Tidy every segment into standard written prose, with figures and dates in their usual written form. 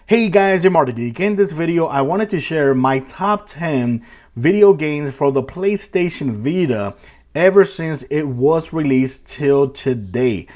Hey guys, I'm Geek. In this video, I wanted to share my top 10 video games for the PlayStation Vita ever since it was released till today.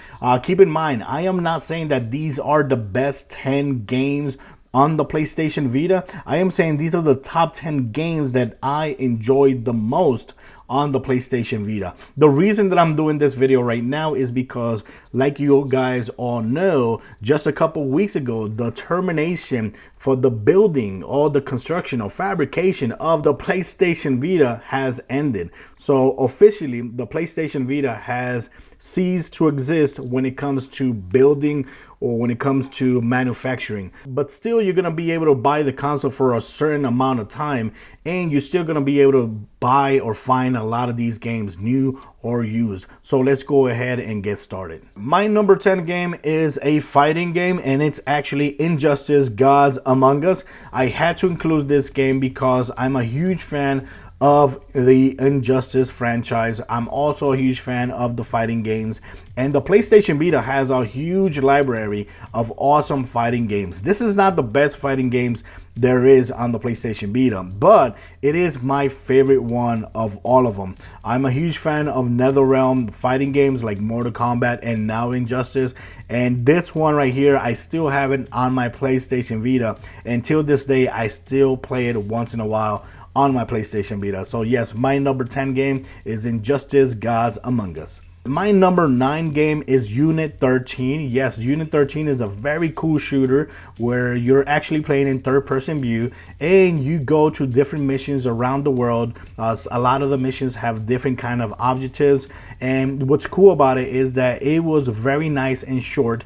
Keep in mind, I am not saying that these are the best 10 games on the PlayStation Vita. I am saying these are the top 10 games that I enjoyed the most on the PlayStation Vita. The reason that I'm doing this video right now is because, like you guys all know, just a couple weeks ago, the termination for the building or the construction or fabrication of the PlayStation Vita has ended. So officially, the PlayStation Vita has ceased to exist when it comes to building or when it comes to manufacturing. But still, you're gonna be able to buy the console for a certain amount of time, and you're still gonna be able to buy or find a lot of these games, new or used. So let's go ahead and get started. My number 10 game is a fighting game, and it's actually Injustice: Gods Among Us. I had to include this game because I'm a huge fan of the Injustice franchise. I'm also a huge fan of the fighting games, and the PlayStation Vita has a huge library of awesome fighting games. This is not the best fighting games there is on the PlayStation Vita, but it is my favorite one of all of them. I'm a huge fan of NetherRealm fighting games like Mortal Kombat and now Injustice, and this one right here, I still have it on my PlayStation Vita. Until this day, I still play it once in a while on my PlayStation Vita. So yes, my number 10 game is Injustice: Gods Among Us. My number 9 game is Unit 13. Yes, Unit 13 is a very cool shooter where you're actually playing in third-person view and you go to different missions around the world. A lot of the missions have different kind of objectives, and what's cool about it is that it was very nice and short.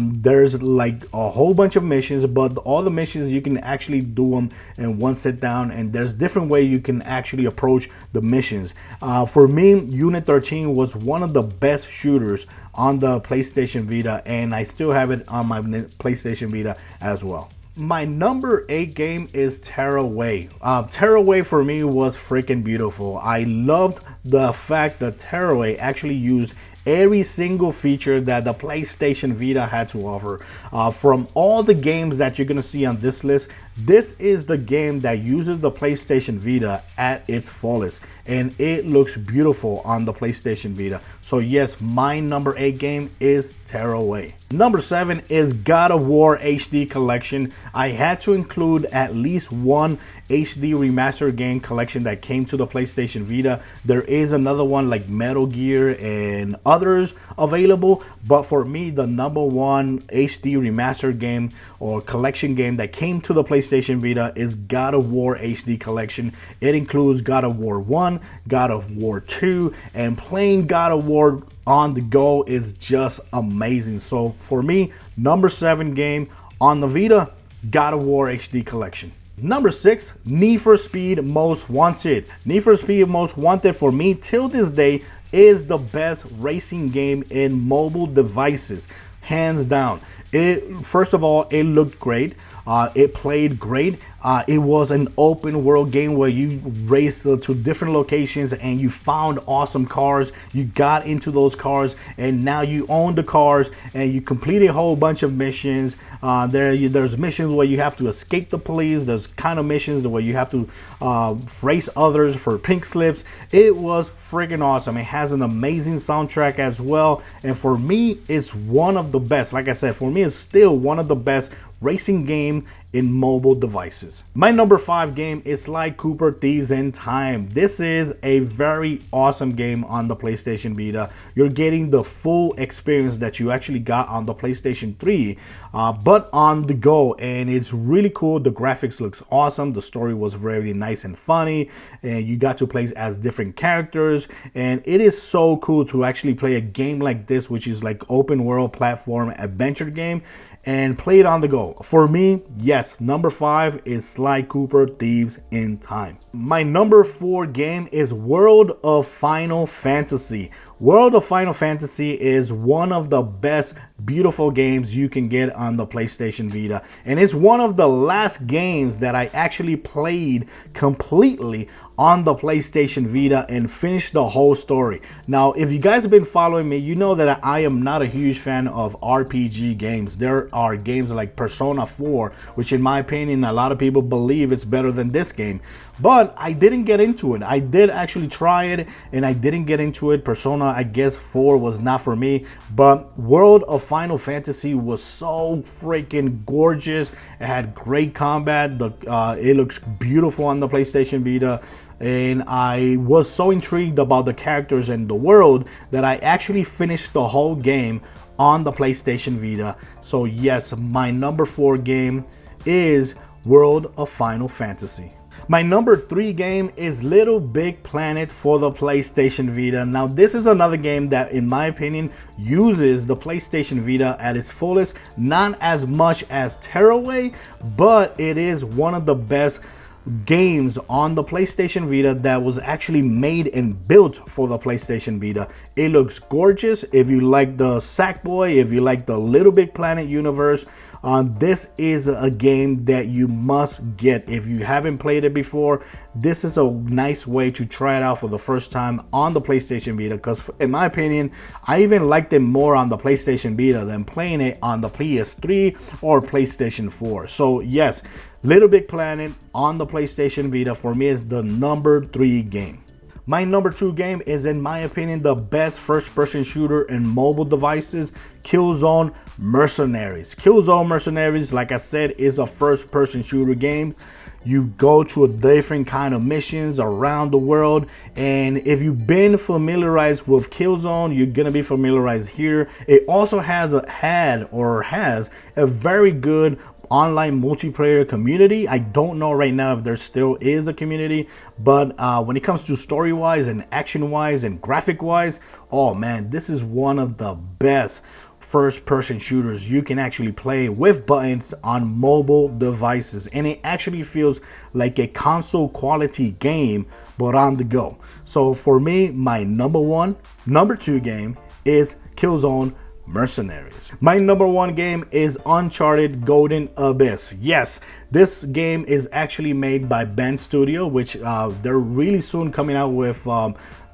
There's like a whole bunch of missions, but all the missions you can actually do them in one sit down, and there's different way you can actually approach the missions. For me, Unit 13 was one of the best shooters on the PlayStation Vita, and I still have it on my PlayStation Vita as well. My number 8 game is Tearaway. Tearaway for me was freaking beautiful. I loved the fact that Tearaway actually used every single feature that the PlayStation Vita had to offer. From all the games that you're gonna see on this list, this is the game that uses the PlayStation Vita at its fullest, and it looks beautiful on the PlayStation Vita. So yes, my number 8 game is Tearaway. Number 7 is God of War HD Collection. I had to include at least one HD remastered game collection that came to the PlayStation Vita. There is another one like Metal Gear and others available, but for me, the number 1 HD remastered game or collection game that came to the PlayStation Vita is God of War HD Collection. It includes God of War 1, God of War 2, and playing God of War on the go is just amazing. So for me, number 7 game on the Vita, God of War HD Collection. Number 6, Need for Speed Most Wanted. Need for Speed Most Wanted for me till this day is the best racing game in mobile devices, hands down. First of all, it looked great. It played great. It was an open world game where you raced to different locations and you found awesome cars. You got into those cars and now you own the cars and you completed a whole bunch of missions. There's missions where you have to escape the police. There's kind of missions where you have to race others for pink slips. It was freaking awesome. It has an amazing soundtrack as well. And for me, it's one of the best. Like I said, for me, it's still one of the best racing game in mobile devices. My number 5 game is Sly Cooper: Thieves in Time. This is a very awesome game on the PlayStation Vita. You're getting the full experience that you actually got on the PlayStation 3, but on the go, and it's really cool. The graphics looks awesome. The story was very nice and funny, and you got to play as different characters, and it is so cool to actually play a game like this, which is like open world platform adventure game, and play it on the go. For me, yes, number 5 is Sly Cooper: Thieves in Time. My number 4 game is World of Final Fantasy. World of Final Fantasy is one of the best beautiful games you can get on the PlayStation Vita, and it's one of the last games that I actually played completely on the PlayStation Vita and finished the whole story. Now, if you guys have been following me, you know that I am not a huge fan of RPG games. There are games like Persona 4, which in my opinion, a lot of people believe it's better than this game. But I didn't get into it. I did actually try it and I didn't get into it. Persona, I guess 4 was not for me. But World of Final Fantasy was so freaking gorgeous. It had great combat. It looks beautiful on the PlayStation Vita. And I was so intrigued about the characters and the world that I actually finished the whole game on the PlayStation Vita. So yes, my number 4 game is World of Final Fantasy. My number 3 game is LittleBig Planet for the PlayStation Vita. Now, this is another game that, in my opinion, uses the PlayStation Vita at its fullest. Not as much as Tearaway, but it is one of the best games on the PlayStation Vita that was actually made and built for the PlayStation Vita. It looks gorgeous. If you like the Sackboy, if you like the LittleBig Planet universe, this is a game that you must get. If you haven't played it before, this is a nice way to try it out for the first time on the PlayStation Vita, because in my opinion, I even liked it more on the PlayStation Vita than playing it on the PS3 or PlayStation 4. So yes, LittleBig Planet on the PlayStation Vita for me is the number 3 game. My number 2 game is, in my opinion, the best first-person shooter in mobile devices, Killzone Mercenaries. Killzone Mercenaries, like I said, is a first-person shooter game. You go to a different kind of missions around the world, and if you've been familiarized with Killzone, you're gonna be familiarized here. It also has a very good online multiplayer community. I don't know right now if there still is a community, but when it comes to story wise and action wise and graphic wise, oh man, this is one of the best first person shooters you can actually play with buttons on mobile devices, and it actually feels like a console quality game but on the go. So for me, my number 2 game is Killzone Mercenaries. My number 1 game is Uncharted Golden Abyss. Yes, this game is actually made by Ben Studio, which they're really soon coming out with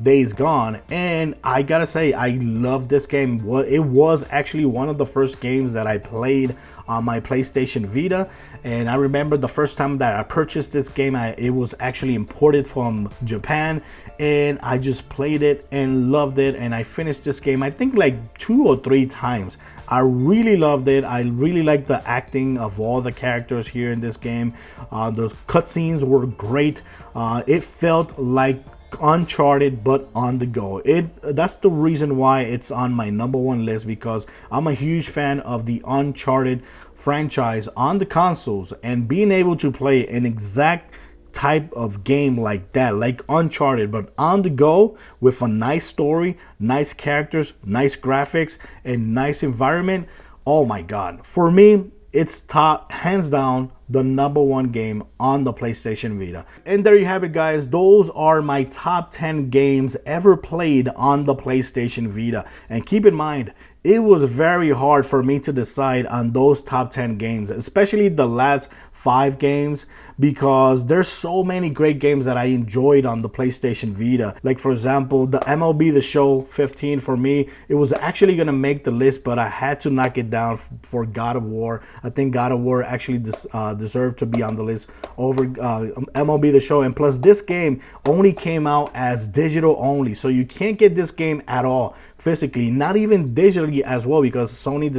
Days Gone, and I gotta say, I love this game. It was actually one of the first games that I played on my PlayStation Vita, and I remember the first time that I purchased this game, it was actually imported from Japan, and I just played it and loved it, and I finished this game I think like 2 or 3 times. I really loved it. I really liked the acting of all the characters here in this game. The cutscenes were great. It felt like Uncharted but on the go. That's the reason why it's on my number 1 list, because I'm a huge fan of the Uncharted franchise on the consoles, and being able to play an exact type of game like that, like Uncharted but on the go with a nice story, nice characters, nice graphics, and nice environment. Oh my god, for me, it's top, hands down, the number 1 game on the PlayStation Vita. And there you have it, guys. Those are my top 10 games ever played on the PlayStation Vita. And keep in mind, it was very hard for me to decide on those top 10 games, especially the last 5 games, because there's so many great games that I enjoyed on the PlayStation Vita. Like, for example, the MLB The Show 15, for me, it was actually gonna make the list, but I had to knock it down for God of War. I think God of War actually deserved to be on the list over MLB The Show. And plus, this game only came out as digital only, so you can't get this game at all physically, not even digitally as well, because Sony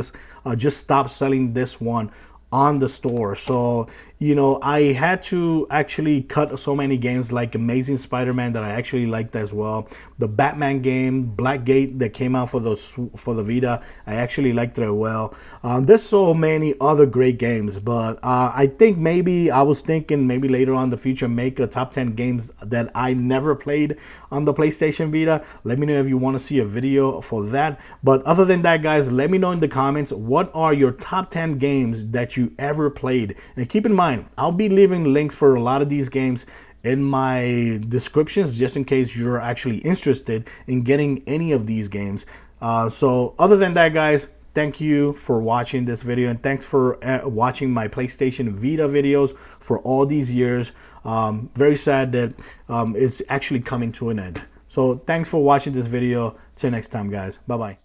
just stopped selling this one on the store. So, you know, I had to actually cut so many games like Amazing Spider-Man that I actually liked as well. The Batman game, Blackgate, that came out for the Vita, I actually liked it as well. There's so many other great games, but I think I was thinking maybe later on in the future make a top 10 games that I never played on the PlayStation Vita. Let me know if you want to see a video for that. But other than that, guys, let me know in the comments, what are your top 10 games that you ever played? And keep in mind, I'll be leaving links for a lot of these games in my descriptions just in case you're actually interested in getting any of these games. So other than that, guys, thank you for watching this video, and thanks for watching my PlayStation Vita videos for all these years. Very sad that it's actually coming to an end. So thanks for watching this video. Till next time, guys. Bye-bye.